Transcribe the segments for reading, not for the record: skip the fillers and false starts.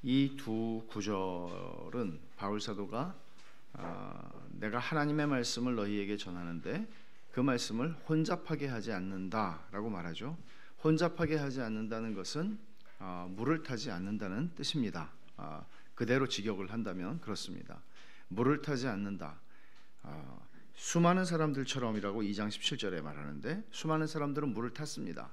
이 두 구절은 바울 사도가 내가 하나님의 말씀을 너희에게 전하는데 그 말씀을 혼잡하게 하지 않는다라고 말하죠. 혼잡하게 하지 않는다는 것은 물을 타지 않는다는 뜻입니다. 그대로 직역을 한다면 그렇습니다. 물을 타지 않는다. 수많은 사람들처럼이라고 2장 17절에 말하는데 수많은 사람들은 물을 탔습니다.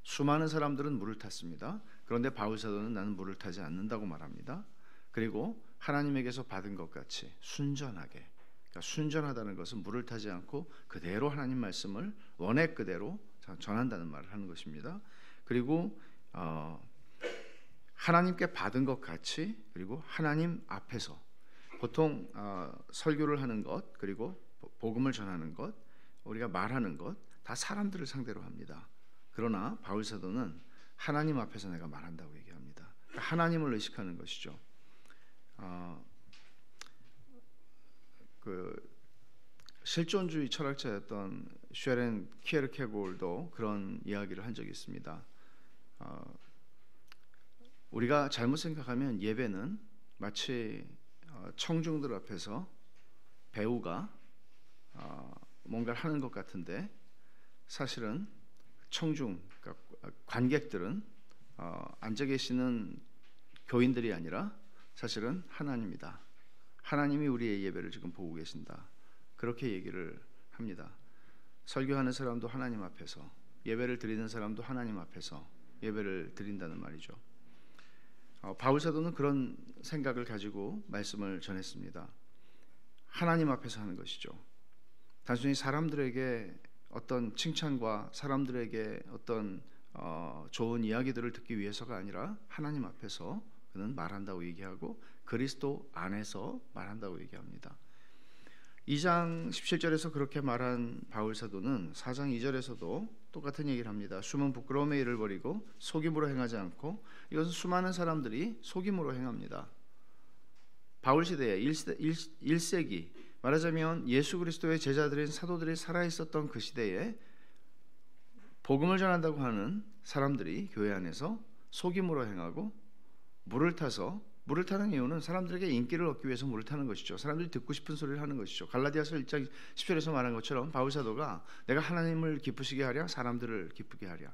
수많은 사람들은 물을 탔습니다. 그런데 바울 사도는 나는 물을 타지 않는다고 말합니다. 그리고 하나님에게서 받은 것 같이 순전하게, 그러니까 순전하다는 것은 물을 타지 않고 그대로 하나님 말씀을 원액 그대로 전한다는 말을 하는 것입니다. 그리고 하나님께 받은 것 같이, 그리고 하나님 앞에서 보통 설교를 하는 것, 그리고 복음을 전하는 것, 우리가 말하는 것 다 사람들을 상대로 합니다. 그러나 바울 사도는 하나님 앞에서 내가 말한다고 얘기합니다. 그러니까 하나님을 의식하는 것이죠. 실존주의 철학자였던 쉐렌 키에르케고르도 그런 이야기를 한 적이 있습니다. 우리가 잘못 생각하면 예배는 마치 청중들 앞에서 배우가 뭔가를 하는 것 같은데 사실은 청중, 그러니까 관객들은 앉아 계시는 교인들이 아니라 사실은 하나님이다. 하나님이 우리의 예배를 지금 보고 계신다. 그렇게 얘기를 합니다. 설교하는 사람도 하나님 앞에서, 예배를 드리는 사람도 하나님 앞에서 예배를 드린다는 말이죠. 바울 사도는 그런 생각을 가지고 말씀을 전했습니다. 하나님 앞에서 하는 것이죠. 단순히 사람들에게 어떤 칭찬과 사람들에게 어떤 좋은 이야기들을 듣기 위해서가 아니라 하나님 앞에서 그는 말한다고 얘기하고 그리스도 안에서 말한다고 얘기합니다. 2장 17절에서 그렇게 말한 바울 사도는 4장 2절에서도 똑같은 얘기를 합니다. 숨은 부끄러움의 일을 버리고 속임으로 행하지 않고, 이것은 수많은 사람들이 속임으로 행합니다. 바울 시대에 1세기 말하자면 예수 그리스도의 제자들인 사도들이 살아있었던 그 시대에 복음을 전한다고 하는 사람들이 교회 안에서 속임으로 행하고 물을 타는 이유는 사람들에게 인기를 얻기 위해서 물을 타는 것이죠. 사람들이 듣고 싶은 소리를 하는 것이죠. 갈라디아서 1장 10절에서 말한 것처럼 바울 사도가 내가 하나님을 기쁘시게 하랴 사람들을 기쁘게 하랴.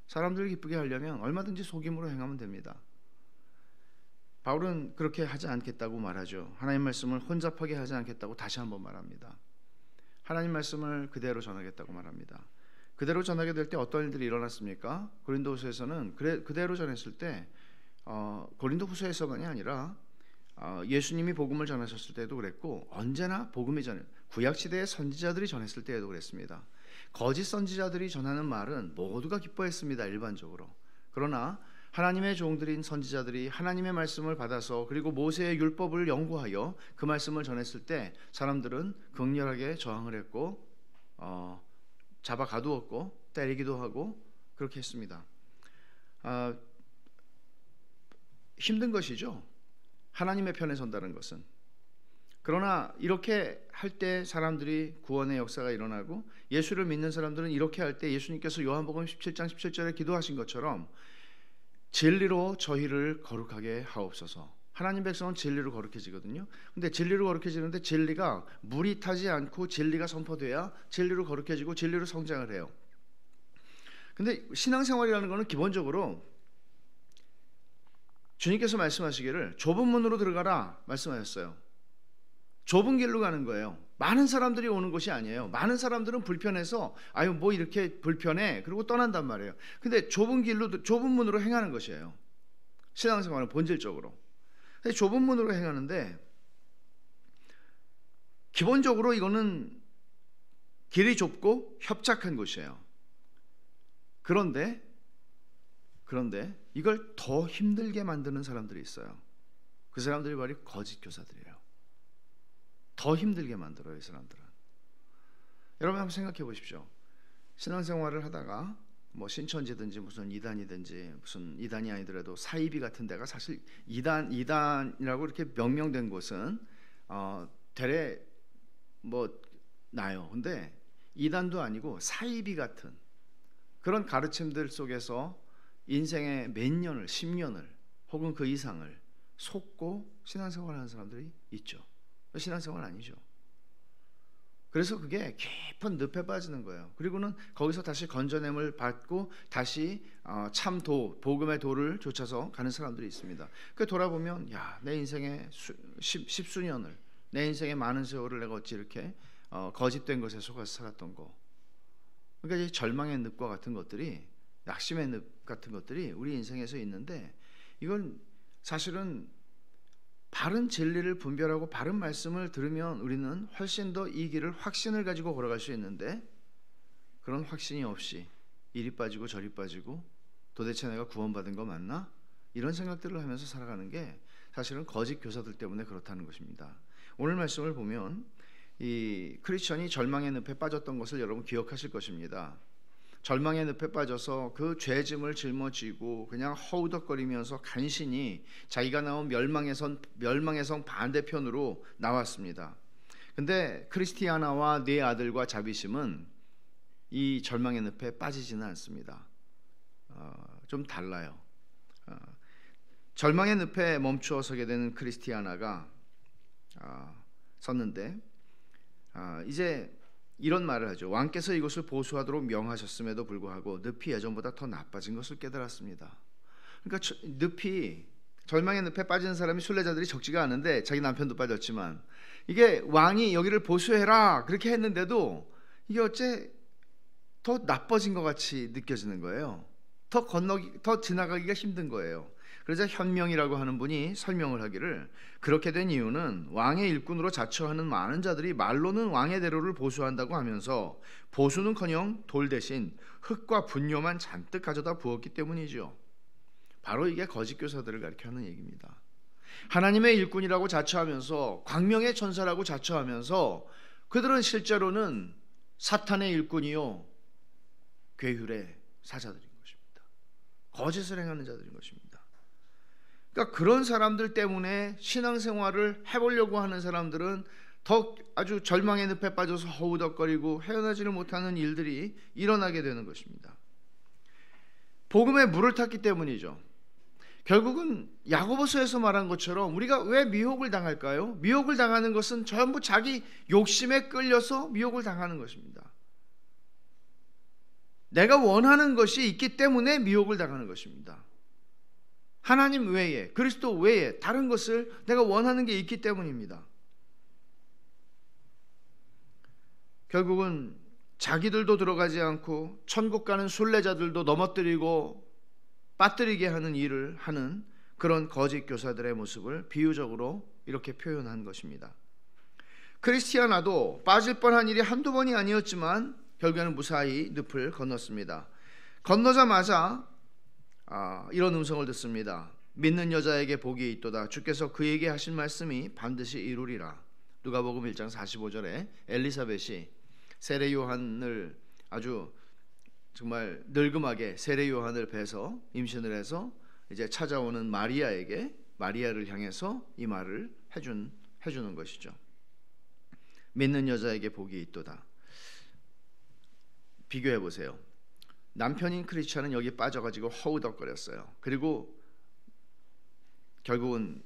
사람들을 기쁘게 하려면 얼마든지 속임으로 행하면 됩니다. 바울은 그렇게 하지 않겠다고 말하죠. 하나님 말씀을 혼잡하게 하지 않겠다고 다시 한번 말합니다. 하나님 말씀을 그대로 전하겠다고 말합니다. 그대로 전하게 될 때 어떤 일들이 일어났습니까? 고린도후서에서는 그대로 전했을 때 고린도후서에서만이 아니라 예수님이 복음을 전하셨을 때도 그랬고 언제나 복음이 구약 시대의 선지자들이 전했을 때에도 그랬습니다. 거짓 선지자들이 전하는 말은 모두가 기뻐했습니다. 일반적으로. 그러나 하나님의 종들인 선지자들이 하나님의 말씀을 받아서 그리고 모세의 율법을 연구하여 그 말씀을 전했을 때 사람들은 극렬하게 저항을 했고 잡아 가두었고 때리기도 하고 그렇게 했습니다. 힘든 것이죠. 하나님의 편에 선다는 것은. 그러나 이렇게 할 때 사람들이 구원의 역사가 일어나고 예수를 믿는 사람들은 이렇게 할 때 예수님께서 요한복음 17장 17절에 기도하신 것처럼 진리로 저희를 거룩하게 하옵소서. 하나님 백성은 진리로 거룩해지거든요. 근데 진리로 거룩해지는데 진리가 물이 타지 않고 진리가 선포돼야 진리로 거룩해지고 진리로 성장을 해요. 근데 신앙생활이라는 것은 기본적으로 주님께서 말씀하시기를 좁은 문으로 들어가라 말씀하셨어요. 좁은 길로 가는 거예요. 많은 사람들이 오는 것이 아니에요. 많은 사람들은 불편해서 아유 뭐 이렇게 불편해 그리고 떠난단 말이에요. 근데 좁은 길로 좁은 문으로 행하는 것이에요. 신앙생활은 본질적으로. 근데 좁은 문으로 행하는데 기본적으로 이거는 길이 좁고 협착한 곳이에요. 그런데 이걸 더 힘들게 만드는 사람들이 있어요. 그 사람들이 바로 거짓 교사들이에요. 더 힘들게 만들어요, 이 사람들은. 여러분 한번 생각해 보십시오. 신앙생활을 하다가 뭐 신천지든지 무슨 이단이든지 무슨 이단이 아니더라도 사이비 같은 데가 사실 이단이라고 이렇게 명명된 곳은 대래 뭐 나요. 근데 이단도 아니고 사이비 같은 그런 가르침들 속에서 인생의 몇 년을 10년을 혹은 그 이상을 속고 신앙생활하는 사람들이 있죠. 신앙생활 아니죠. 그래서 그게 깊은 늪에 빠지는 거예요. 그리고는 거기서 다시 건져냄을 받고 다시 참 복음의 도를 쫓아서 가는 사람들이 있습니다. 그 돌아보면 내 인생의 십수년을, 내 인생의 많은 세월을 내가 어찌 이렇게 거짓된 것에 속아서 살았던 거. 그러니까 이 절망의 늪과 같은 것들이, 낙심의 늪 같은 것들이 우리 인생에서 있는데, 이건 사실은 바른 진리를 분별하고 바른 말씀을 들으면 우리는 훨씬 더 이 길을 확신을 가지고 걸어갈 수 있는데, 그런 확신이 없이 이리 빠지고 저리 빠지고 도대체 내가 구원받은 거 맞나? 이런 생각들을 하면서 살아가는 게 사실은 거짓 교사들 때문에 그렇다는 것입니다. 오늘 말씀을 보면 이 크리스천이 절망의 늪에 빠졌던 것을 여러분 기억하실 것입니다. 절망의 늪에 빠져서 그 죄짐을 짊어지고 그냥 허우덕거리면서 간신히 자기가 나온 멸망의 성 반대편으로 나왔습니다. 근데 크리스티아나와 네 아들과 자비심은 이 절망의 늪에 빠지지는 않습니다. 좀 달라요. 절망의 늪에 멈추어 서게 되는 크리스티아나가 섰는데, 이제 이런 말을 하죠. 왕께서 이곳을 보수하도록 명하셨음에도 불구하고 늪이 예전보다 더 나빠진 것을 깨달았습니다. 그러니까 늪이, 절망의 늪에 빠지는 사람이 순례자들이 적지가 않은데, 자기 남편도 빠졌지만, 이게 왕이 여기를 보수해라 그렇게 했는데도 이게 어째 더 나빠진 것 같이 느껴지는 거예요. 더 지나가기가 힘든 거예요. 그러자 현명이라고 하는 분이 설명을 하기를, 그렇게 된 이유는 왕의 일꾼으로 자처하는 많은 자들이 말로는 왕의 대로를 보수한다고 하면서 보수는커녕 돌 대신 흙과 분뇨만 잔뜩 가져다 부었기 때문이죠. 바로 이게 거짓 교사들을 가리켜하는 얘기입니다. 하나님의 일꾼이라고 자처하면서, 광명의 천사라고 자처하면서, 그들은 실제로는 사탄의 일꾼이요 괴휼의 사자들인 것입니다. 거짓을 행하는 자들인 것입니다. 그러니까 그런 사람들 때문에 신앙생활을 해보려고 하는 사람들은 더 아주 절망의 늪에 빠져서 허우덕거리고 헤어나지를 못하는 일들이 일어나게 되는 것입니다. 복음에 물을 탔기 때문이죠. 결국은 야고보서에서 말한 것처럼 우리가 왜 미혹을 당할까요? 미혹을 당하는 것은 전부 자기 욕심에 끌려서 미혹을 당하는 것입니다. 내가 원하는 것이 있기 때문에 미혹을 당하는 것입니다. 하나님 외에, 그리스도 외에 다른 것을 내가 원하는 게 있기 때문입니다. 결국은 자기들도 들어가지 않고 천국 가는 순례자들도 넘어뜨리고 빠뜨리게 하는 일을 하는 그런 거짓 교사들의 모습을 비유적으로 이렇게 표현한 것입니다. 크리스티아나도 빠질 뻔한 일이 한두 번이 아니었지만 결국에는 무사히 늪을 건넜습니다. 건너자마자 이런 음성을 듣습니다. 믿는 여자에게 복이 있도다. 주께서 그에게 하신 말씀이 반드시 이루리라. 누가복음 1장 45절에 엘리사벳이 세례 요한을 아주 정말 늙음하게 세례 요한을 뵈서 임신을 해서 이제 찾아오는 마리아를 향해서 이 말을 해주는 것이죠. 믿는 여자에게 복이 있도다. 비교해 보세요. 남편인 크리스찬은 여기 빠져가지고 허우덕거렸어요. 그리고 결국은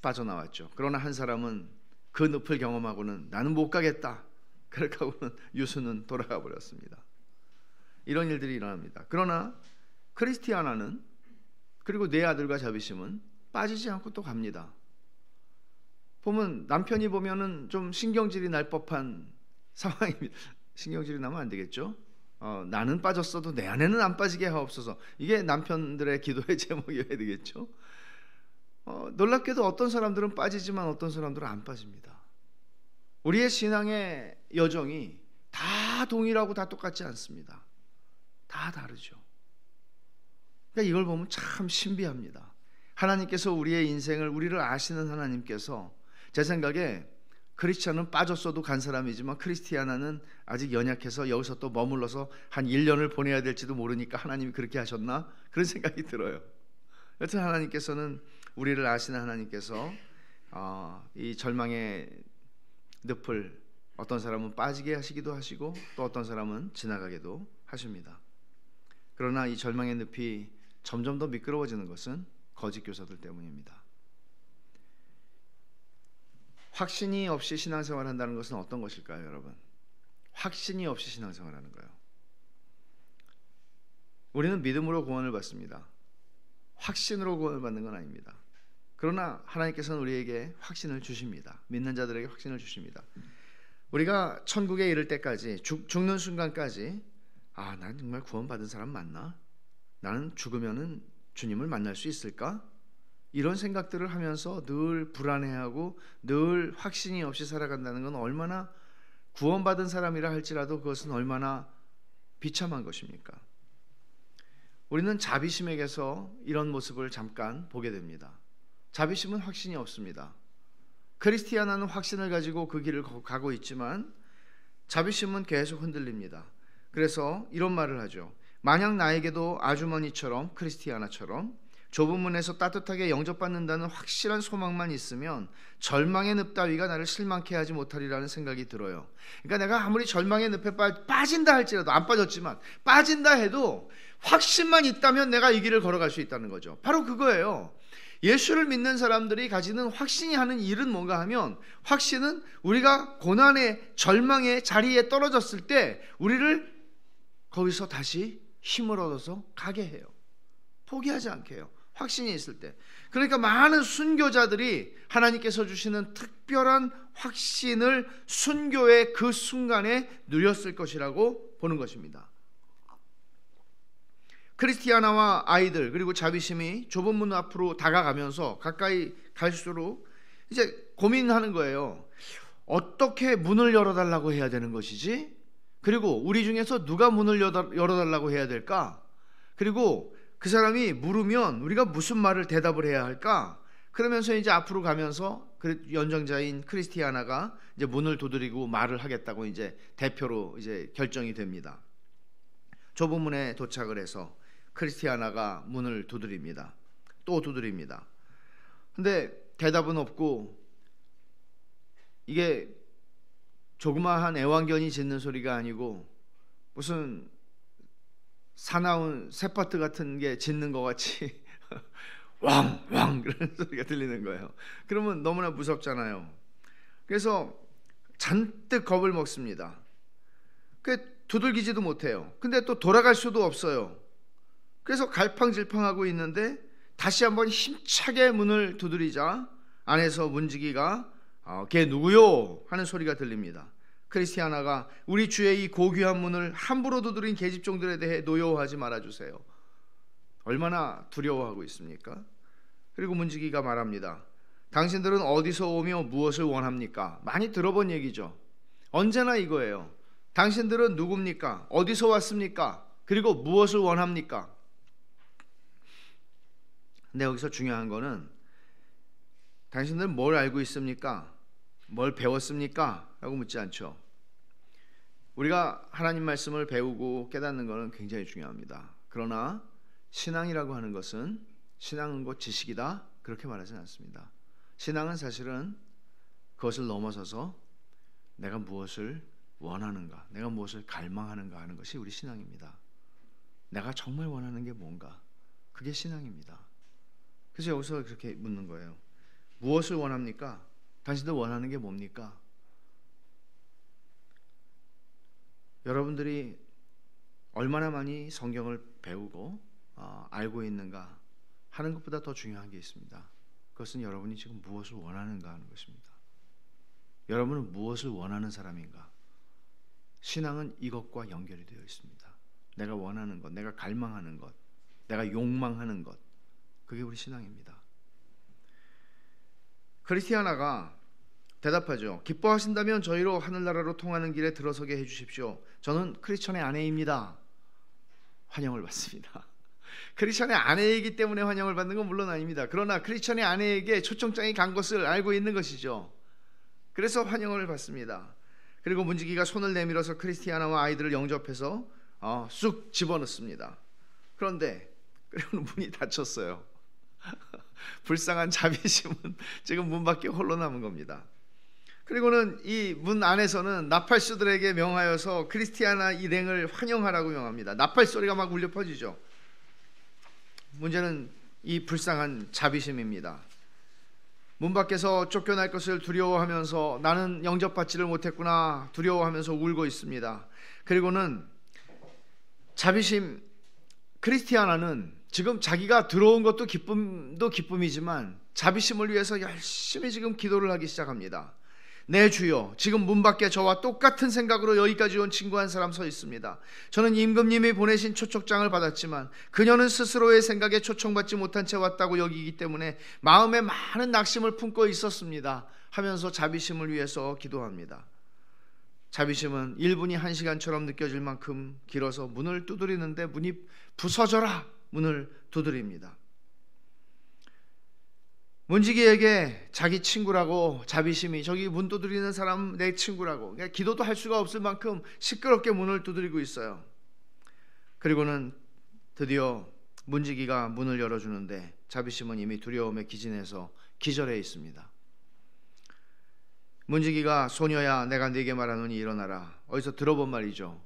빠져나왔죠. 그러나 한 사람은 그 늪을 경험하고는 나는 못 가겠다. 그렇게 하고는 유수는 돌아가 버렸습니다. 이런 일들이 일어납니다. 그러나 크리스티아나는, 그리고 네 아들과 자비심은 빠지지 않고 또 갑니다. 보면 남편이 보면은 좀 신경질이 날 법한 상황입니다. 신경질이 나면 안 되겠죠. 나는 빠졌어도 내 아내는 안 빠지게 하옵소서. 이게 남편들의 기도의 제목이어야 되겠죠. 놀랍게도 어떤 사람들은 빠지지만 어떤 사람들은 안 빠집니다. 우리의 신앙의 여정이 다 동일하고 다 똑같지 않습니다. 다 다르죠. 그러니까 이걸 보면 참 신비합니다. 하나님께서 우리의 인생을, 우리를 아시는 하나님께서, 제 생각에 크리스찬은 빠졌어도 간 사람이지만 크리스티아나는 아직 연약해서 여기서 또 머물러서 한 1년을 보내야 될지도 모르니까 하나님이 그렇게 하셨나? 그런 생각이 들어요. 여튼 하나님께서는, 우리를 아시는 하나님께서 이 절망의 늪을 어떤 사람은 빠지게 하시기도 하시고 또 어떤 사람은 지나가게도 하십니다. 그러나 이 절망의 늪이 점점 더 미끄러워지는 것은 거짓 교사들 때문입니다. 확신이 없이 신앙생활을 한다는 것은 어떤 것일까요, 여러분? 확신이 없이 신앙생활하는 거예요. 우리는 믿음으로 구원을 받습니다. 확신으로 구원을 받는 건 아닙니다. 그러나 하나님께서는 우리에게 확신을 주십니다. 믿는 자들에게 확신을 주십니다. 우리가 천국에 이를 때까지, 죽는 순간까지, 난 정말 구원받은 사람 맞나? 나는 죽으면은 주님을 만날 수 있을까? 이런 생각들을 하면서 늘 불안해하고 늘 확신이 없이 살아간다는 건 얼마나, 구원받은 사람이라 할지라도 그것은 얼마나 비참한 것입니까? 우리는 자비심에게서 이런 모습을 잠깐 보게 됩니다. 자비심은 확신이 없습니다. 크리스티아나는 확신을 가지고 그 길을 가고 있지만 자비심은 계속 흔들립니다. 그래서 이런 말을 하죠. 만약 나에게도 아주머니처럼, 크리스티아나처럼 좁은 문에서 따뜻하게 영접받는다는 확실한 소망만 있으면 절망의 늪 따위가 나를 실망케 하지 못하리라는 생각이 들어요. 그러니까 내가 아무리 절망의 늪에 빠진다 할지라도, 안 빠졌지만 빠진다 해도 확신만 있다면 내가 이 길을 걸어갈 수 있다는 거죠. 바로 그거예요. 예수를 믿는 사람들이 가지는 확신이 하는 일은 뭔가 하면, 확신은 우리가 고난의 절망의 자리에 떨어졌을 때 우리를 거기서 다시 힘을 얻어서 가게 해요. 포기하지 않게 해요. 확신이 있을 때. 그러니까 많은 순교자들이 하나님께서 주시는 특별한 확신을 순교의 그 순간에 누렸을 것이라고 보는 것입니다. 크리스티아나와 아이들, 그리고 자비심이 좁은 문 앞으로 다가가면서 가까이 갈수록 이제 고민하는 거예요. 어떻게 문을 열어달라고 해야 되는 것이지? 그리고 우리 중에서 누가 문을 열어달라고 해야 될까? 그리고 그 사람이 물으면 우리가 무슨 말을 대답을 해야 할까? 그러면서 이제 앞으로 가면서 연정자인 크리스티아나가 이제 문을 두드리고 말을 하겠다고 이제 대표로 이제 결정이 됩니다. 좁은 문에 도착을 해서 크리스티아나가 문을 두드립니다. 또 두드립니다. 근데 대답은 없고, 이게 조그마한 애완견이 짖는 소리가 아니고 무슨 사나운 새파트 같은 게 짖는 것 같이 왕왕 그런 소리가 들리는 거예요. 그러면 너무나 무섭잖아요. 그래서 잔뜩 겁을 먹습니다. 두들기지도 못해요. 근데 또 돌아갈 수도 없어요. 그래서 갈팡질팡하고 있는데 다시 한번 힘차게 문을 두드리자 안에서 문지기가 걔 누구요? 하는 소리가 들립니다. 크리스티아나가 우리 주의 이 고귀한 문을 함부로 두드린 계집종들에 대해 노여워하지 말아주세요. 얼마나 두려워하고 있습니까? 그리고 문지기가 말합니다. 당신들은 어디서 오며 무엇을 원합니까? 많이 들어본 얘기죠. 언제나 이거예요. 당신들은 누굽니까? 어디서 왔습니까? 그리고 무엇을 원합니까? 근데 여기서 중요한 거는 당신들은 뭘 알고 있습니까? 뭘 배웠습니까? 라고 묻지 않죠. 우리가 하나님 말씀을 배우고 깨닫는 것은 굉장히 중요합니다. 그러나 신앙이라고 하는 것은, 신앙은 곧 지식이다 그렇게 말하지는 않습니다. 신앙은 사실은 그것을 넘어서서 내가 무엇을 원하는가, 내가 무엇을 갈망하는가 하는 것이 우리 신앙입니다. 내가 정말 원하는 게 뭔가, 그게 신앙입니다. 그래서 여기서 그렇게 묻는 거예요. 무엇을 원합니까? 당신들 원하는 게 뭡니까? 여러분들이 얼마나 많이 성경을 배우고 알고 있는가 하는 것보다 더 중요한 게 있습니다. 그것은 여러분이 지금 무엇을 원하는가 하는 것입니다. 여러분은 무엇을 원하는 사람인가? 신앙은 이것과 연결이 되어 있습니다. 내가 원하는 것, 내가 갈망하는 것, 내가 욕망하는 것, 그게 우리 신앙입니다. 크리스티아나가 대답하죠. 기뻐하신다면 저희로 하늘나라로 통하는 길에 들어서게 해주십시오. 저는 크리스천의 아내입니다. 환영을 받습니다. 크리스천의 아내이기 때문에 환영을 받는 건 물론 아닙니다. 그러나 크리스천의 아내에게 초청장이 간 것을 알고 있는 것이죠. 그래서 환영을 받습니다. 그리고 문지기가 손을 내밀어서 크리스티아나와 아이들을 영접해서 쑥 집어넣습니다. 그런데 문이 닫혔어요. 불쌍한 자비심은 지금 문 밖에 홀로 남은 겁니다. 그리고는 이 문 안에서는 나팔수들에게 명하여서 크리스티아나 일행을 환영하라고 명합니다. 나팔 소리가 막 울려 퍼지죠. 문제는 이 불쌍한 자비심입니다. 문 밖에서 쫓겨날 것을 두려워하면서 나는 영접받지를 못했구나 두려워하면서 울고 있습니다. 그리고는 자비심, 크리스티아나는 지금 자기가 들어온 것도 기쁨도 기쁨이지만 자비심을 위해서 열심히 지금 기도를 하기 시작합니다. 내 주여, 지금 문 밖에 저와 똑같은 생각으로 여기까지 온 친구 한 사람 서 있습니다. 저는 임금님이 보내신 초청장을 받았지만 그녀는 스스로의 생각에 초청받지 못한 채 왔다고 여기기 때문에 마음에 많은 낙심을 품고 있었습니다 하면서 자비심을 위해서 기도합니다. 자비심은 1분이 1시간처럼 느껴질 만큼 길어서 문을 두드리는데 문이 부서져라 문을 두드립니다. 문지기에게 자기 친구라고 자비심이 저기 문 두드리는 사람 내 친구라고 기도도 할 수가 없을 만큼 시끄럽게 문을 두드리고 있어요. 그리고는 드디어 문지기가 문을 열어주는데 자비심은 이미 두려움에 기진해서 기절해 있습니다. 문지기가 소녀야 내가 네게 말하노니 일어나라. 어디서 들어본 말이죠.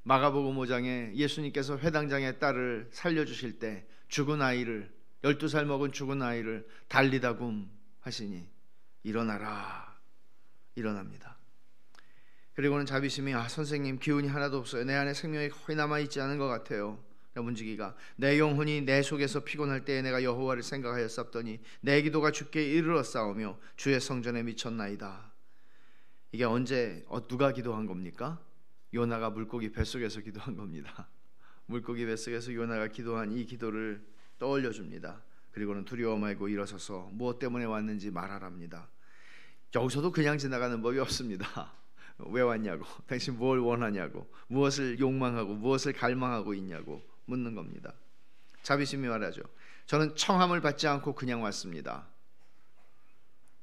마가복음 5장에 예수님께서 회당장의 딸을 살려주실 때 죽은 아이를 12살 먹은 죽은 아이를 달리다굼 하시니 일어나라 일어납니다. 그리고는 자비심이 선생님 기운이 하나도 없어요. 내 안에 생명이 거의 남아있지 않은 것 같아요. 문지기가 내 영혼이 내 속에서 피곤할 때에 내가 여호와를 생각하였사더니 내 기도가 주께 이르렀사오며 주의 성전에 미쳤나이다. 이게 언제 누가 기도한 겁니까? 요나가 물고기 뱃속에서 기도한 겁니다. 물고기 뱃속에서 요나가 기도한 이 기도를 떠올려줍니다. 그리고는 두려워 말고 일어서서 무엇 때문에 왔는지 말하랍니다. 여기서도 그냥 지나가는 법이 없습니다. 왜 왔냐고, 당신 뭘 원하냐고, 무엇을 욕망하고 무엇을 갈망하고 있냐고 묻는 겁니다. 자비심이 말하죠. 저는 청함을 받지 않고 그냥 왔습니다.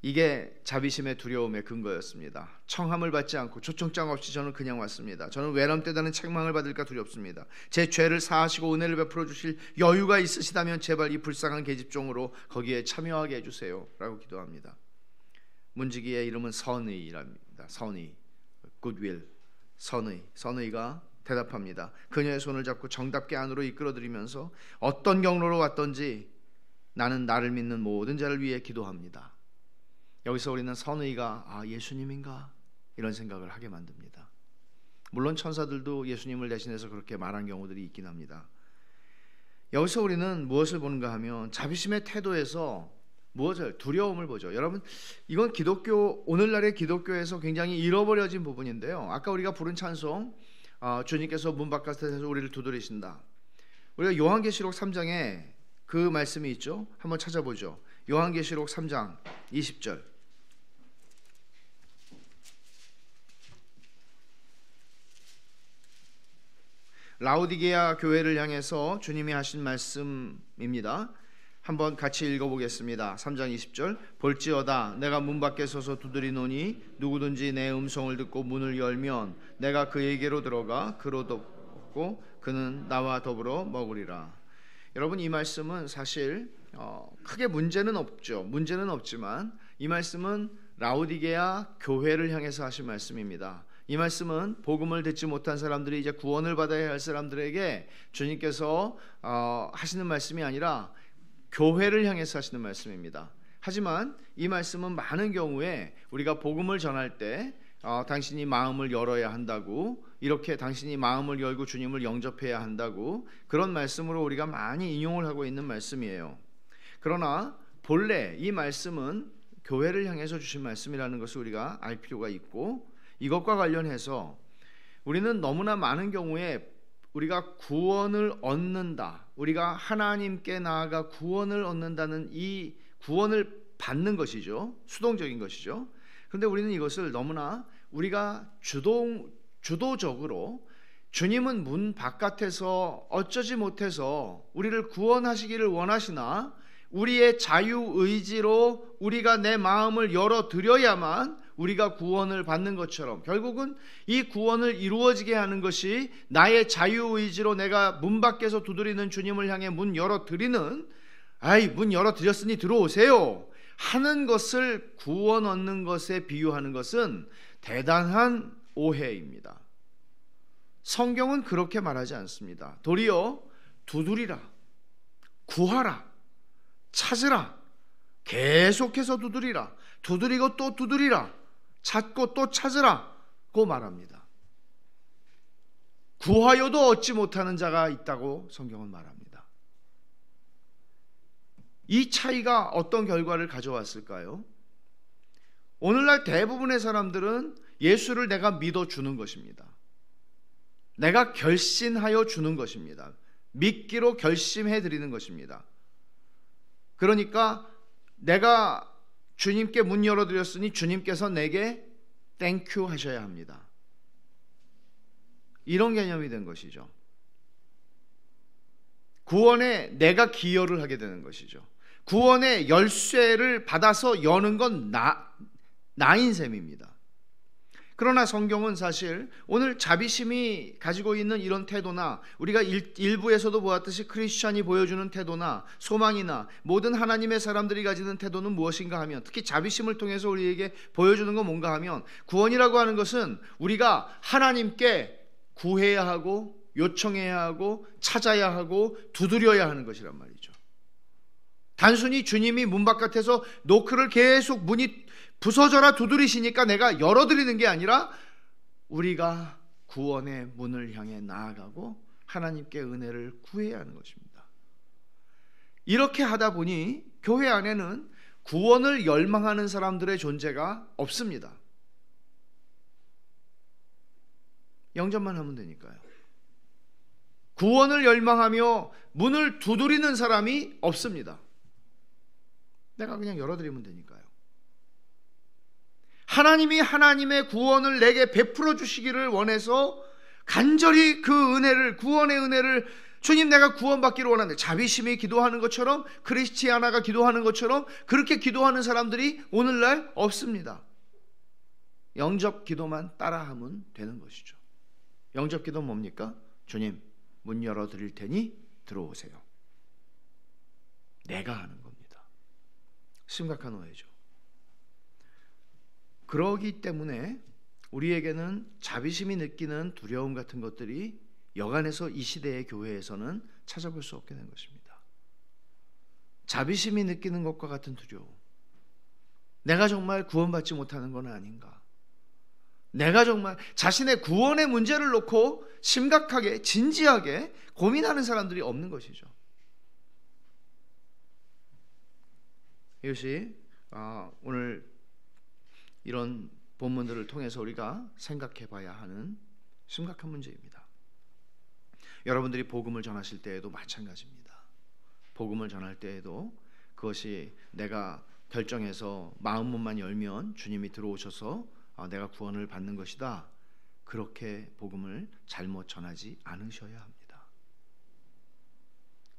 이게 자비심의 두려움의 근거였습니다. 청함을 받지 않고 초청장 없이 저는 그냥 왔습니다. 저는 외람되다는 책망을 받을까 두렵습니다. 제 죄를 사하시고 은혜를 베풀어 주실 여유가 있으시다면 제발 이 불쌍한 계집종으로 거기에 참여하게 해주세요 라고 기도합니다. 문지기의 이름은 선의랍니다. 선의, 굿윌, 선의가 대답합니다. 그녀의 손을 잡고 정답게 안으로 이끌어들이면서 어떤 경로로 왔던지 나는 나를 믿는 모든 자를 위해 기도합니다. 여기서 우리는 선의가 예수님인가 이런 생각을 하게 만듭니다. 물론 천사들도 예수님을 대신해서 그렇게 말한 경우들이 있긴 합니다. 여기서 우리는 무엇을 보는가 하면 자비심의 태도에서 무엇을 두려움을 보죠. 여러분 이건 오늘날의 기독교에서 굉장히 잃어버려진 부분인데요. 아까 우리가 부른 찬송 주님께서 문 바깥에서 우리를 두드리신다. 우리가 요한계시록 3장에 그 말씀이 있죠. 한번 찾아보죠. 요한계시록 3장 20절. 라오디게아 교회를 향해서 주님이 하신 말씀입니다. 한번 같이 읽어보겠습니다. 3장 20절. 볼지어다 내가 문 밖에 서서 두드리노니 누구든지 내 음성을 듣고 문을 열면 내가 그에게로 들어가 그로 덮고 그는 나와 더불어 먹으리라. 여러분 이 말씀은 사실 크게 문제는 없죠. 문제는 없지만 이 말씀은 라오디게아 교회를 향해서 하신 말씀입니다. 이 말씀은 복음을 듣지 못한 사람들이 이제 구원을 받아야 할 사람들에게 주님께서 하시는 말씀이 아니라 교회를 향해서 하시는 말씀입니다. 하지만 이 말씀은 많은 경우에 우리가 복음을 전할 때 당신이 마음을 열어야 한다고, 이렇게 당신이 마음을 열고 주님을 영접해야 한다고, 그런 말씀으로 우리가 많이 인용을 하고 있는 말씀이에요. 그러나 본래 이 말씀은 교회를 향해서 주신 말씀이라는 것을 우리가 알 필요가 있고, 이것과 관련해서 우리는 너무나 많은 경우에 우리가 구원을 얻는다, 우리가 하나님께 나아가 구원을 얻는다는 이 구원을 받는 것이죠. 수동적인 것이죠. 그런데 우리는 이것을 너무나 우리가 주도적으로 주님은 문 바깥에서 어쩌지 못해서 우리를 구원하시기를 원하시나 우리의 자유의지로 우리가 내 마음을 열어드려야만 우리가 구원을 받는 것처럼, 결국은 이 구원을 이루어지게 하는 것이 나의 자유의지로 내가 문 밖에서 두드리는 주님을 향해 문 열어드리는, 문 열어드렸으니 들어오세요 하는 것을 구원 얻는 것에 비유하는 것은 대단한 오해입니다. 성경은 그렇게 말하지 않습니다. 도리어 두드리라, 구하라, 찾으라. 계속해서 두드리라. 두드리고 또 두드리라. 찾고 또 찾으라고 말합니다. 구하여도 얻지 못하는 자가 있다고 성경은 말합니다. 이 차이가 어떤 결과를 가져왔을까요? 오늘날 대부분의 사람들은 예수를 내가 믿어주는 것입니다. 내가 결심하여 주는 것입니다. 믿기로 결심해 드리는 것입니다. 그러니까 내가 주님께 문 열어드렸으니 주님께서 내게 땡큐 하셔야 합니다. 이런 개념이 된 것이죠. 구원에 내가 기여를 하게 되는 것이죠. 구원의 열쇠를 받아서 여는 건 나인 셈입니다. 그러나 성경은 사실 오늘 자비심이 가지고 있는 이런 태도나 우리가 일부에서도 보았듯이 크리스찬이 보여주는 태도나 소망이나 모든 하나님의 사람들이 가지는 태도는 무엇인가 하면, 특히 자비심을 통해서 우리에게 보여주는 건 뭔가 하면, 구원이라고 하는 것은 우리가 하나님께 구해야 하고 요청해야 하고 찾아야 하고 두드려야 하는 것이란 말이죠. 단순히 주님이 문 바깥에서 노크를 계속 문이 부서져라 두드리시니까 내가 열어드리는 게 아니라 우리가 구원의 문을 향해 나아가고 하나님께 은혜를 구해야 하는 것입니다. 이렇게 하다 보니 교회 안에는 구원을 열망하는 사람들의 존재가 없습니다. 영접만 하면 되니까요. 구원을 열망하며 문을 두드리는 사람이 없습니다. 내가 그냥 열어드리면 되니까요. 하나님이 하나님의 구원을 내게 베풀어 주시기를 원해서 간절히 그 은혜를, 구원의 은혜를, 주님 내가 구원받기를 원하는데, 자비심이 기도하는 것처럼, 크리스티아나가 기도하는 것처럼 그렇게 기도하는 사람들이 오늘날 없습니다. 영접 기도만 따라하면 되는 것이죠. 영접 기도는 뭡니까? 주님 문 열어드릴 테니 들어오세요. 내가 하는 겁니다. 심각한 오해죠. 그러기 때문에 우리에게는 자비심이 느끼는 두려움 같은 것들이 여간해서 이 시대의 교회에서는 찾아볼 수 없게 된 것입니다. 자비심이 느끼는 것과 같은 두려움, 내가 정말 구원받지 못하는 건 아닌가, 내가 정말 자신의 구원의 문제를 놓고 심각하게 진지하게 고민하는 사람들이 없는 것이죠. 이것이 오늘 이런 본문들을 통해서 우리가 생각해 봐야 하는 심각한 문제입니다. 여러분들이 복음을 전하실 때에도 마찬가지입니다. 복음을 전할 때에도 그것이 내가 결정해서 마음문만 열면 주님이 들어오셔서 내가 구원을 받는 것이다, 그렇게 복음을 잘못 전하지 않으셔야 합니다.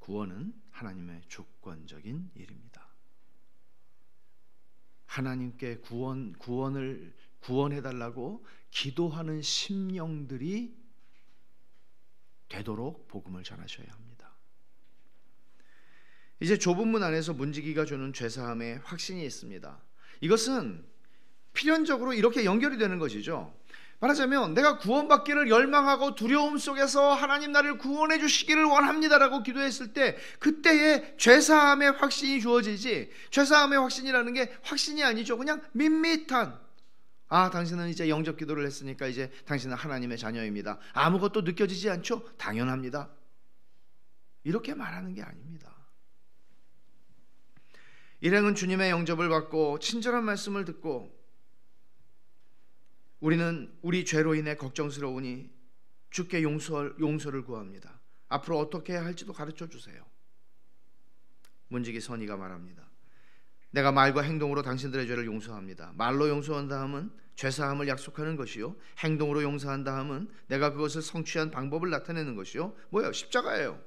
구원은 하나님의 주권적인 일입니다. 하나님께 구원해달라고 기도하는 심령들이 되도록 복음을 전하셔야 합니다. 이제 좁은 문 안에서 문지기가 주는 죄사함의 확신이 있습니다. 이것은 필연적으로 이렇게 연결이 되는 것이죠. 말하자면 내가 구원받기를 열망하고 두려움 속에서 하나님 나를 구원해 주시기를 원합니다라고 기도했을 때 그때의 죄사함의 확신이 주어지지, 죄사함의 확신이라는 게 확신이 아니죠. 그냥 밋밋한, 당신은 이제 영접 기도를 했으니까 이제 당신은 하나님의 자녀입니다, 아무것도 느껴지지 않죠? 당연합니다, 이렇게 말하는 게 아닙니다. 일행은 주님의 영접을 받고 친절한 말씀을 듣고 우리는 우리 죄로 인해 걱정스러우니 주께 용서를 구합니다. 앞으로 어떻게 해야 할지도 가르쳐 주세요. 문지기 선의가 말합니다. 내가 말과 행동으로 당신들의 죄를 용서합니다. 말로 용서한다 함은 죄사함을 약속하는 것이요, 행동으로 용서한다 함은 내가 그것을 성취한 방법을 나타내는 것이요, 뭐예요? 십자가예요.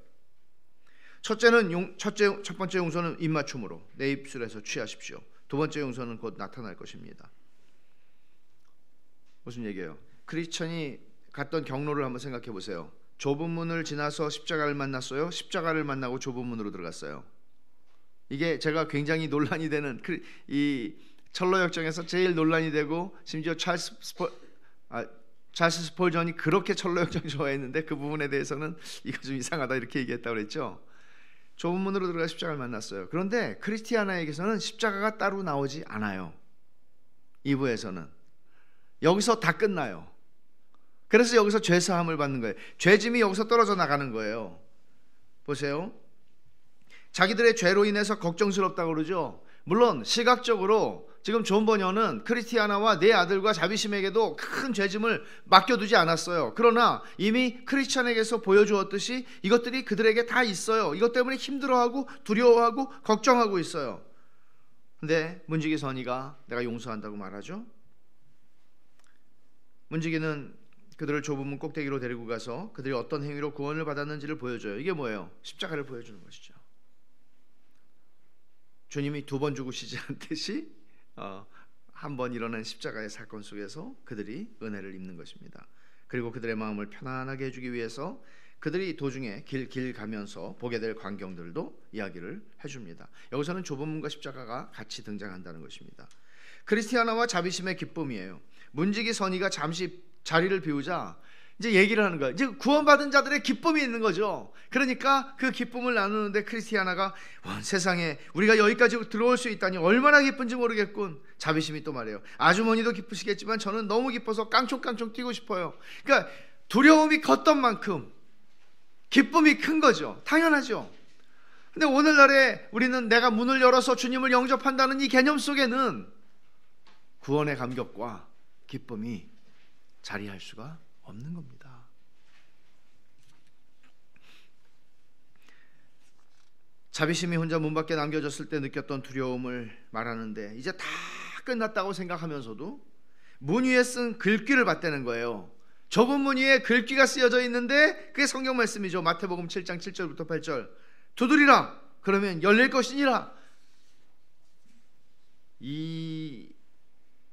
첫 번째 용서는 입맞춤으로 내 입술에서 취하십시오. 두 번째 용서는 곧 나타날 것입니다. 무슨 얘기예요? 크리스천이 갔던 경로를 한번 생각해 보세요. 좁은 문을 지나서 십자가를 만났어요? 십자가를 만나고 좁은 문으로 들어갔어요? 이게 제가 굉장히 논란이 되는, 이 철로역정에서 제일 논란이 되고, 심지어 찰스 스펄전이 그렇게 철로역정 좋아했는데 그 부분에 대해서는 이거 좀 이상하다 이렇게 얘기했다고 그랬죠. 좁은 문으로 들어가 십자가를 만났어요. 그런데 크리스티아나에게서는 십자가가 따로 나오지 않아요. 2부에서는 여기서 다 끝나요. 그래서 여기서 죄사함을 받는 거예요. 죄짐이 여기서 떨어져 나가는 거예요. 보세요. 자기들의 죄로 인해서 걱정스럽다고 그러죠. 물론 시각적으로 지금 존 버녀는 크리스티아나와 네 아들과 자비심에게도 큰 죄짐을 맡겨두지 않았어요. 그러나 이미 크리스찬에게서 보여주었듯이 이것들이 그들에게 다 있어요. 이것 때문에 힘들어하고 두려워하고 걱정하고 있어요. 근데 문지기 선이가 내가 용서한다고 말하죠. 문지기는 그들을 좁은 문 꼭대기로 데리고 가서 그들이 어떤 행위로 구원을 받았는지를 보여줘요. 이게 뭐예요? 십자가를 보여주는 것이죠. 주님이 2번 죽으시지 않듯이 한 번 일어난 십자가의 사건 속에서 그들이 은혜를 입는 것입니다. 그리고 그들의 마음을 편안하게 해주기 위해서 그들이 도중에 길 가면서 보게 될 광경들도 이야기를 해줍니다. 여기서는 좁은 문과 십자가가 같이 등장한다는 것입니다. 크리스티아나와 자비심의 기쁨이에요. 문지기 선이가 잠시 자리를 비우자 이제 얘기를 하는 거예요. 이제 구원받은 자들의 기쁨이 있는 거죠. 그러니까 그 기쁨을 나누는데 크리스티아나가 세상에 우리가 여기까지 들어올 수 있다니 얼마나 기쁜지 모르겠군. 자비심이 또 말해요. 아주머니도 기쁘시겠지만 저는 너무 기뻐서 깡총깡총 뛰고 싶어요. 그러니까 두려움이 컸던 만큼 기쁨이 큰 거죠. 당연하죠. 근데 오늘날에 우리는 내가 문을 열어서 주님을 영접한다는 이 개념 속에는 구원의 감격과 기쁨이 자리할 수가 없는 겁니다. 자비심이 혼자 문 밖에 남겨졌을 때 느꼈던 두려움을 말하는데 이제 다 끝났다고 생각하면서도 문 위에 쓴 글귀를 봤다는 거예요. 좁은 문 위에 글귀가 쓰여져 있는데 그게 성경 말씀이죠. 마태복음 7장 7절부터 8절. 두드리라 그러면 열릴 것이니라. 이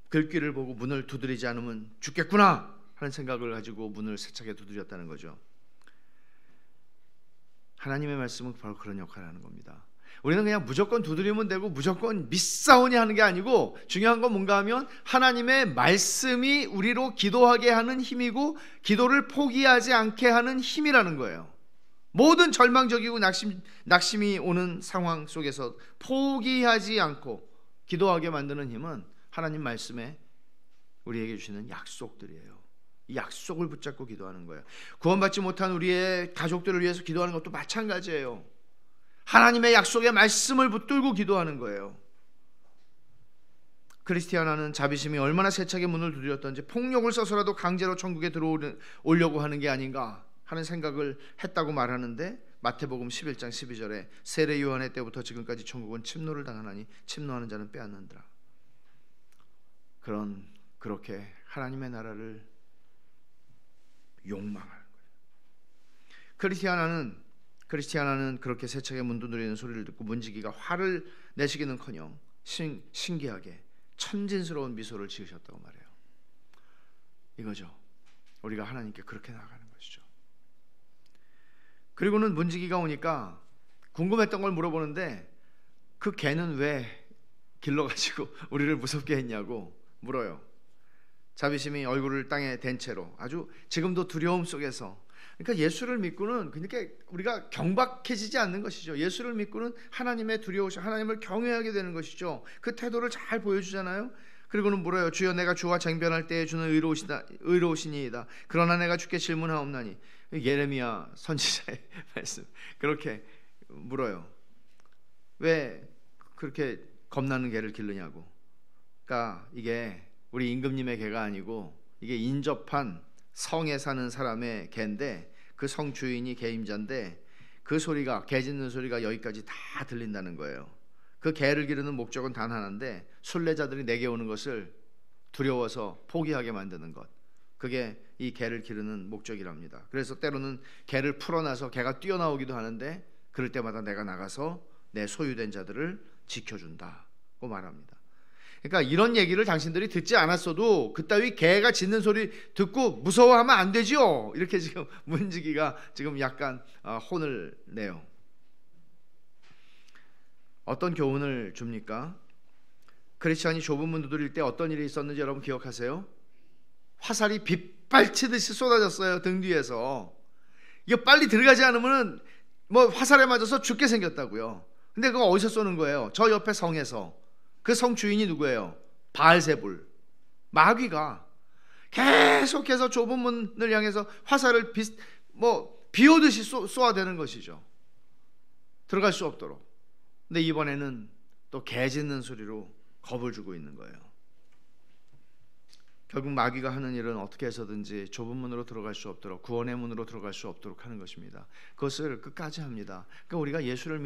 글귀를 보고 문을 두드리지 않으면 죽겠구나 하는 생각을 가지고 문을 세차게 두드렸다는 거죠. 하나님의 말씀은 바로 그런 역할을 하는 겁니다. 우리는 그냥 무조건 두드리면 되고 무조건 믿사오니 하는 게 아니고 중요한 건 뭔가 하면 하나님의 말씀이 우리로 기도하게 하는 힘이고 기도를 포기하지 않게 하는 힘이라는 거예요. 모든 절망적이고 낙심이 오는 상황 속에서 포기하지 않고 기도하게 만드는 힘은 하나님 말씀에 우리에게 주시는 약속들이에요. 이 약속을 붙잡고 기도하는 거예요. 구원받지 못한 우리의 가족들을 위해서 기도하는 것도 마찬가지예요. 하나님의 약속의 말씀을 붙들고 기도하는 거예요. 크리스티아나는 자비심이 얼마나 세차게 문을 두드렸던지 폭력을 써서라도 강제로 천국에 들어오려고 하는 게 아닌가 하는 생각을 했다고 말하는데 마태복음 11장 12절에 세례 요한의 때부터 지금까지 천국은 침노를 당하나니 침노하는 자는 빼앗는다. 그렇게 하나님의 나라를 욕망하는 거예요. 크리스티아나는 그렇게 세차게 문 두드리는 소리를 듣고 문지기가 화를 내시기는커녕 신기하게 천진스러운 미소를 지으셨다고 말해요. 이거죠. 우리가 하나님께 그렇게 나아가는 것이죠. 그리고는 문지기가 오니까 궁금했던 걸 물어보는데 그 개는 왜 길러가지고 우리를 무섭게 했냐고 물어요. 자비심이 얼굴을 땅에 댄 채로 아주 지금도 두려움 속에서, 그러니까 예수를 믿고는 그러니까 우리가 경박해지지 않는 것이죠. 예수를 믿고는 하나님의 두려우시 하나님을 경외하게 되는 것이죠. 그 태도를 잘 보여주잖아요. 그리고는 물어요. 주여 내가 주와 쟁변할 때에 주는 의로우시니이다. 그러나 내가 주께 질문하옵나니. 예레미야 선지자의 말씀. 그렇게 물어요. 왜 그렇게 겁나는 개를 기르냐고. 그러니까 이게 우리 임금님의 개가 아니고 이게 인접한 성에 사는 사람의 개인데 그 성 주인이 개임자인데 그 소리가, 개 짖는 소리가 여기까지 다 들린다는 거예요. 그 개를 기르는 목적은 단 하나인데 순례자들이 내게 오는 것을 두려워서 포기하게 만드는 것, 그게 이 개를 기르는 목적이랍니다. 그래서 때로는 개를 풀어놔서 개가 뛰어나오기도 하는데 그럴 때마다 내가 나가서 내 소유된 자들을 지켜준다고 말합니다. 그러니까 이런 얘기를 당신들이 듣지 않았어도 그따위 개가 짖는 소리 듣고 무서워하면 안 되지요. 이렇게 지금 문지기가 지금 약간 혼을 내요. 어떤 교훈을 줍니까? 크리스찬이 좁은 문 두드릴 때 어떤 일이 있었는지 여러분 기억하세요? 화살이 빗발치듯이 쏟아졌어요. 등 뒤에서. 이거 빨리 들어가지 않으면 뭐 화살에 맞아서 죽게 생겼다고요. 근데 그거 어디서 쏘는 거예요? 저 옆에 성에서. 그 성 주인이 누구예요? 바알세불, 마귀가 계속해서 좁은 문을 향해서 화살을 비오듯이 쏘아대는 것이죠. 들어갈 수 없도록. 근데 이번에는 또 개 짖는 소리로 겁을 주고 있는 거예요. 결국 마귀가 하는 일은 어떻게 해서든지 좁은 문으로 들어갈 수 없도록, 구원의 문으로 들어갈 수 없도록 하는 것입니다. 그것을 끝까지 합니다. 그러니까 우리가 예수를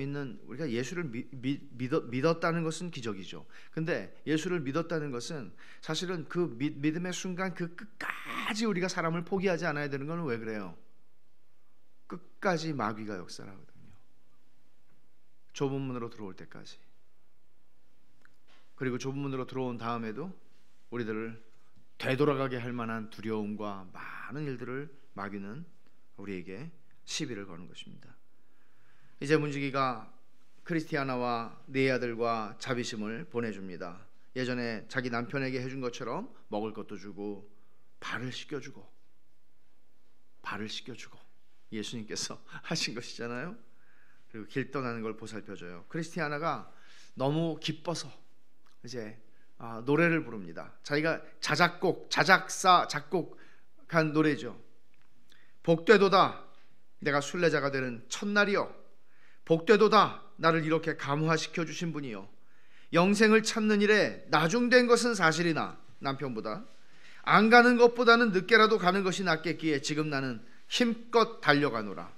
믿었다는 것은 기적이죠. 근데 예수를 믿었다는 것은 사실은 그 믿음의 순간 그 끝까지 우리가 사람을 포기하지 않아야 되는 건 왜 그래요? 끝까지 마귀가 역사를 하거든요. 좁은 문으로 들어올 때까지. 그리고 좁은 문으로 들어온 다음에도 우리들을 되돌아가게 할 만한 두려움과 많은 일들을 마귀는 우리에게 시비를 거는 것입니다. 이제 문지기가 크리스티아나와 네 아들과 자비심을 보내줍니다. 예전에 자기 남편에게 해준 것처럼 먹을 것도 주고 발을 씻겨주고 예수님께서 하신 것이잖아요. 그리고 길 떠나는 걸 보살펴줘요. 크리스티아나가 너무 기뻐서 이제 노래를 부릅니다. 자기가 작곡한 노래죠. 복되도다 내가 순례자가 되는 첫날이요, 복되도다 나를 이렇게 감화시켜 주신 분이요, 영생을 찾는 일에 나중된 것은 사실이나 남편보다 안 가는 것보다는 늦게라도 가는 것이 낫겠기에 지금 나는 힘껏 달려가노라.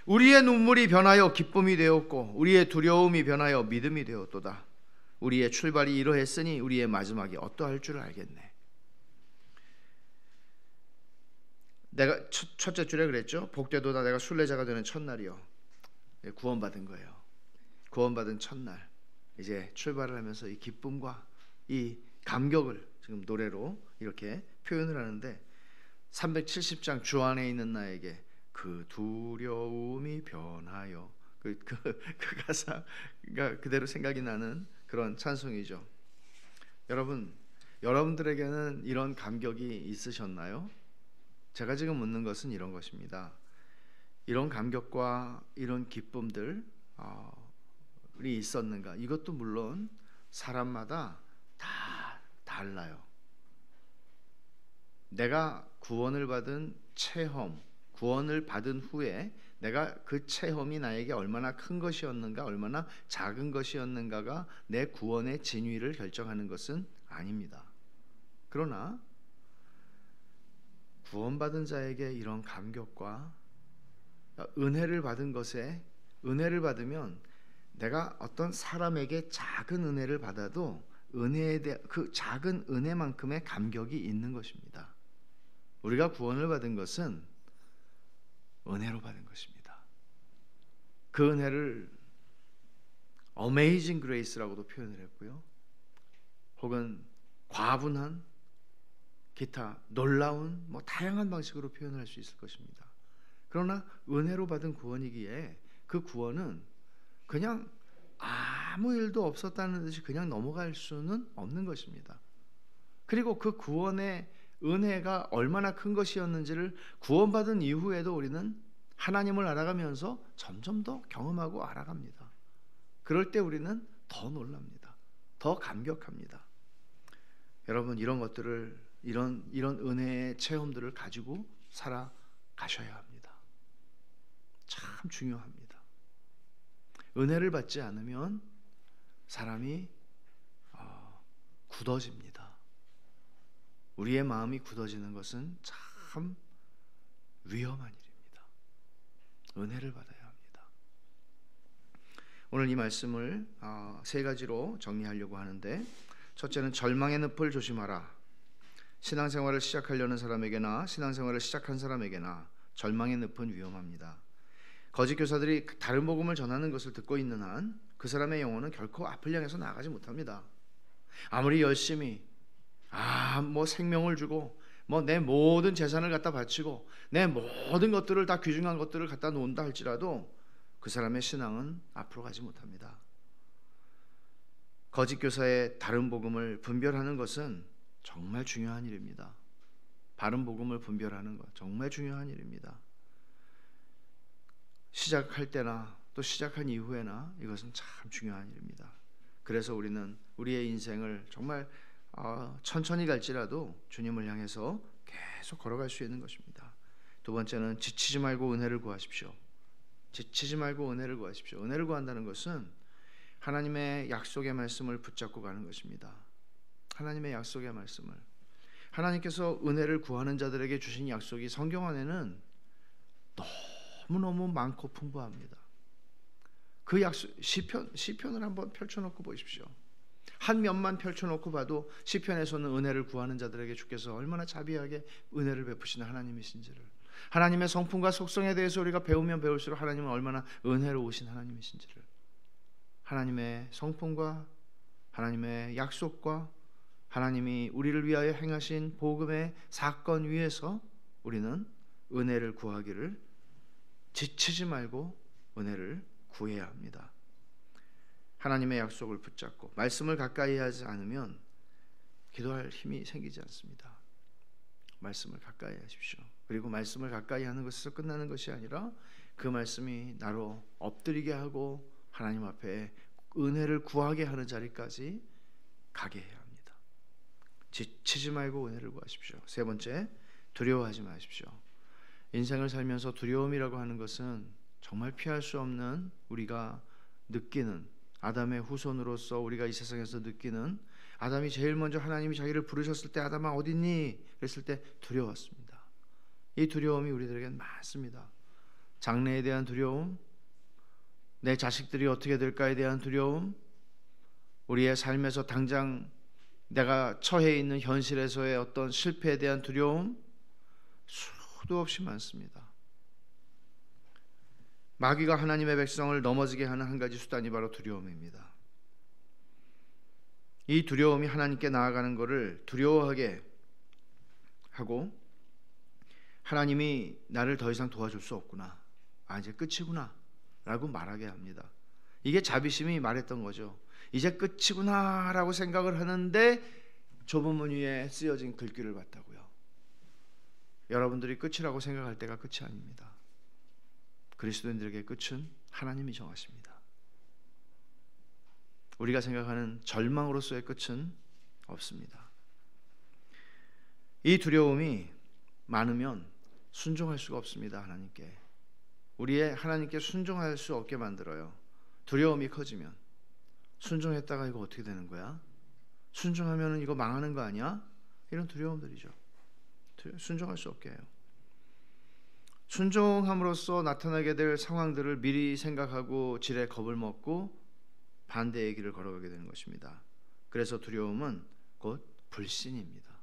우리의 눈물이 변하여 기쁨이 되었고 우리의 두려움이 변하여 믿음이 되었도다. 우리의 출발이 이러했으니 우리의 마지막이 어떠할 줄 알겠네. 내가 첫째 줄에 그랬죠. 복되도다 내가 순례자가 되는 첫날이요. 구원받은 거예요. 구원받은 첫날 이제 출발을 하면서 이 기쁨과 이 감격을 지금 노래로 이렇게 표현을 하는데 370장 주 안에 있는 나에게 그 두려움이 변하여 그 가사가 그대로 생각이 나는 그런 찬송이죠. 여러분들에게는 이런 감격이 있으셨나요? 제가 지금 묻는 것은 이런 것입니다. 이런 감격과 이런 기쁨들이 있었는가? 이것도 물론 사람마다 다 달라요. 내가 구원을 받은 체험, 구원을 받은 후에 내가 그 체험이 나에게 얼마나 큰 것이었는가, 얼마나 작은 것이었는가가 내 구원의 진위를 결정하는 것은 아닙니다. 그러나 구원받은 자에게 이런 감격과 은혜를 받은 것에, 은혜를 받으면 내가 어떤 사람에게 작은 은혜를 받아도 은혜에 대한 그 작은 은혜만큼의 감격이 있는 것입니다. 우리가 구원을 받은 것은 은혜로 받은 것입니다. 그 은혜를 Amazing Grace라고도 표현을 했고요. 혹은 과분한 기타 놀라운 다양한 방식으로 표현할 수 있을 것입니다. 그러나 은혜로 받은 구원이기에 그 구원은 그냥 아무 일도 없었다는 듯이 그냥 넘어갈 수는 없는 것입니다. 그리고 그 구원의 은혜가 얼마나 큰 것이었는지를 구원받은 이후에도 우리는 하나님을 알아가면서 점점 더 경험하고 알아갑니다. 그럴 때 우리는 더 놀랍니다. 더 감격합니다. 여러분, 이런 것들을 이런 은혜의 체험들을 가지고 살아가셔야 합니다. 참 중요합니다. 은혜를 받지 않으면 사람이 굳어집니다. 우리의 마음이 굳어지는 것은 참 위험한 일입니다. 은혜를 받아야 합니다. 오늘 이 말씀을 세 가지로 정리하려고 하는데, 첫째는 절망의 늪을 조심하라. 신앙생활을 시작하려는 사람에게나 신앙생활을 시작한 사람에게나 절망의 늪은 위험합니다. 거짓 교사들이 다른 복음을 전하는 것을 듣고 있는 한 그 사람의 영혼은 결코 앞을 향해서 나가지 못합니다. 아무리 열심히 생명을 주고 내 모든 재산을 갖다 바치고 내 모든 것들을 다 귀중한 것들을 갖다 놓는다 할지라도 그 사람의 신앙은 앞으로 가지 못합니다. 거짓 교사의 다른 복음을 분별하는 것은 정말 중요한 일입니다. 바른 복음을 분별하는 것 정말 중요한 일입니다. 시작할 때나 또 시작한 이후에나 이것은 참 중요한 일입니다. 그래서 우리는 우리의 인생을 정말 천천히 갈지라도 주님을 향해서 계속 걸어갈 수 있는 것입니다. 두 번째는 지치지 말고 은혜를 구하십시오. 지치지 말고 은혜를 구하십시오. 은혜를 구한다는 것은 하나님의 약속의 말씀을 붙잡고 가는 것입니다. 하나님의 약속의 말씀을, 하나님께서 은혜를 구하는 자들에게 주신 약속이 성경 안에는 너무너무 많고 풍부합니다. 그 약속, 시편을 한번 펼쳐놓고 보십시오. 한 면만 펼쳐놓고 봐도 시편에서는 은혜를 구하는 자들에게 주께서 얼마나 자비하게 은혜를 베푸시는 하나님이신지를, 하나님의 성품과 속성에 대해서 우리가 배우면 배울수록 하나님은 얼마나 은혜로우신 하나님이신지를, 하나님의 성품과 하나님의 약속과 하나님이 우리를 위하여 행하신 복음의 사건 위에서 우리는 은혜를 구하기를, 지치지 말고 은혜를 구해야 합니다. 하나님의 약속을 붙잡고 말씀을 가까이 하지 않으면 기도할 힘이 생기지 않습니다. 말씀을 가까이 하십시오. 그리고 말씀을 가까이 하는 것에서 끝나는 것이 아니라 그 말씀이 나로 엎드리게 하고 하나님 앞에 은혜를 구하게 하는 자리까지 가게 해야 합니다. 지치지 말고 은혜를 구하십시오. 세 번째, 두려워하지 마십시오. 인생을 살면서 두려움이라고 하는 것은 정말 피할 수 없는, 우리가 느끼는, 아담의 후손으로서 우리가 이 세상에서 느끼는, 아담이 제일 먼저 하나님이 자기를 부르셨을 때 아담아 어딨니? 그랬을 때 두려웠습니다. 이 두려움이 우리들에게는 많습니다. 장래에 대한 두려움, 내 자식들이 어떻게 될까에 대한 두려움, 우리의 삶에서 당장 내가 처해 있는 현실에서의 어떤 실패에 대한 두려움, 수도 없이 많습니다. 마귀가 하나님의 백성을 넘어지게 하는 한 가지 수단이 바로 두려움입니다. 이 두려움이 하나님께 나아가는 것을 두려워하게 하고, 하나님이 나를 더 이상 도와줄 수 없구나, 이제 끝이구나 라고 말하게 합니다. 이게 자비심이 말했던 거죠. 이제 끝이구나 라고 생각을 하는데 좁은 문 위에 쓰여진 글귀를 봤다고요. 여러분들이 끝이라고 생각할 때가 끝이 아닙니다. 그리스도인들에게 끝은 하나님이 정하십니다. 우리가 생각하는 절망으로서의 끝은 없습니다. 이 두려움이 많으면 순종할 수가 없습니다. 하나님께, 우리의 하나님께 순종할 수 없게 만들어요. 두려움이 커지면 순종했다가 이거 어떻게 되는 거야? 순종하면 이거 망하는 거 아니야? 이런 두려움들이죠. 순종할 수 없게 해요. 순종함으로써 나타나게 될 상황들을 미리 생각하고 지레 겁을 먹고 반대의 길을 걸어가게 되는 것입니다. 그래서 두려움은 곧 불신입니다.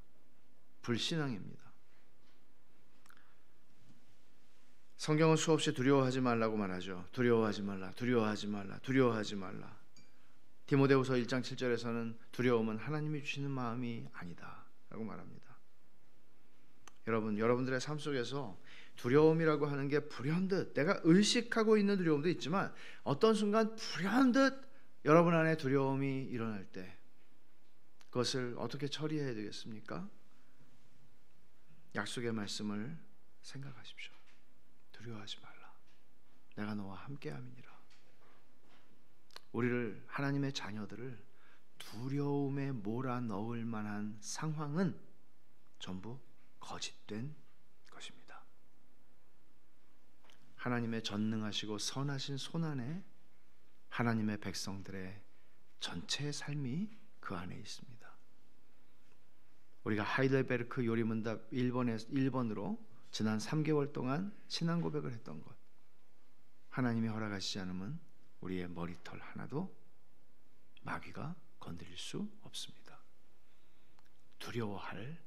불신앙입니다. 성경은 수없이 두려워하지 말라고 말하죠. 두려워하지 말라, 두려워하지 말라, 두려워하지 말라. 디모데후서 1장 7절에서는 두려움은 하나님이 주시는 마음이 아니다 라고 말합니다. 여러분들의 삶 속에서 두려움이라고 하는 게 불현듯, 내가 의식하고 있는 두려움도 있지만 어떤 순간 불현듯 여러분 안에 두려움이 일어날 때 그것을 어떻게 처리해야 되겠습니까? 약속의 말씀을 생각하십시오. 두려워하지 말라, 내가 너와 함께함이니라. 우리를, 하나님의 자녀들을 두려움에 몰아넣을 만한 상황은 전부 거짓된 것입니다. 하나님의 전능하시고 선하신 손안에 하나님의 백성들의 전체의 삶이 그 안에 있습니다. 우리가 하이델베르크 요리문답 1번으로 지난 3개월 동안 신앙 고백을 했던 것, 하나님이 허락하시지 않으면 우리의 머리털 하나도 마귀가 건드릴 수 없습니다. 두려워할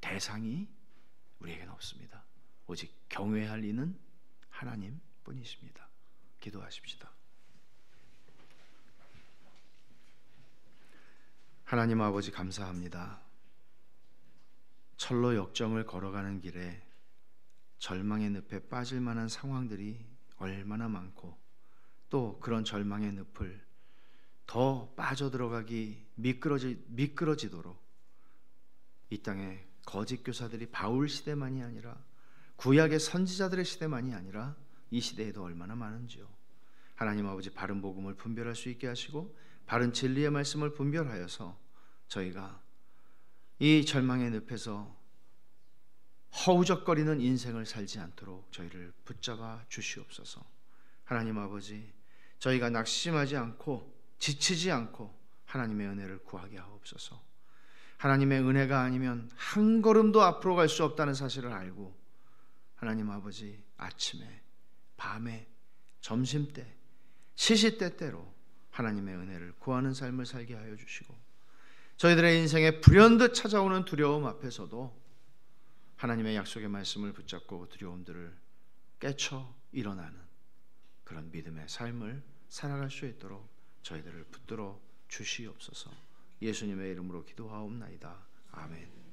대상이 우리에게는 없습니다. 오직 경외할 이는 하나님 뿐이십니다. 기도하십시다. 하나님 아버지, 감사합니다. 철로 역정을 걸어가는 길에 절망의 늪에 빠질 만한 상황들이 얼마나 많고, 또 그런 절망의 늪을 더 빠져들어가기 미끄러지도록 이 땅에 거짓 교사들이 바울 시대만이 아니라 구약의 선지자들의 시대만이 아니라 이 시대에도 얼마나 많은지요. 하나님 아버지, 바른 복음을 분별할 수 있게 하시고 바른 진리의 말씀을 분별하여서 저희가 이 절망의 늪에서 허우적거리는 인생을 살지 않도록 저희를 붙잡아 주시옵소서. 하나님 아버지, 저희가 낙심하지 않고 지치지 않고 하나님의 은혜를 구하게 하옵소서. 하나님의 은혜가 아니면 한 걸음도 앞으로 갈 수 없다는 사실을 알고 하나님 아버지, 아침에, 밤에, 점심때, 시시때때로 하나님의 은혜를 구하는 삶을 살게 하여 주시고 저희들의 인생에 불현듯 찾아오는 두려움 앞에서도 하나님의 약속의 말씀을 붙잡고 두려움들을 깨쳐 일어나는 그런 믿음의 삶을 살아갈 수 있도록 저희들을 붙들어 주시옵소서. 예수님의 이름으로 기도하옵나이다. 아멘.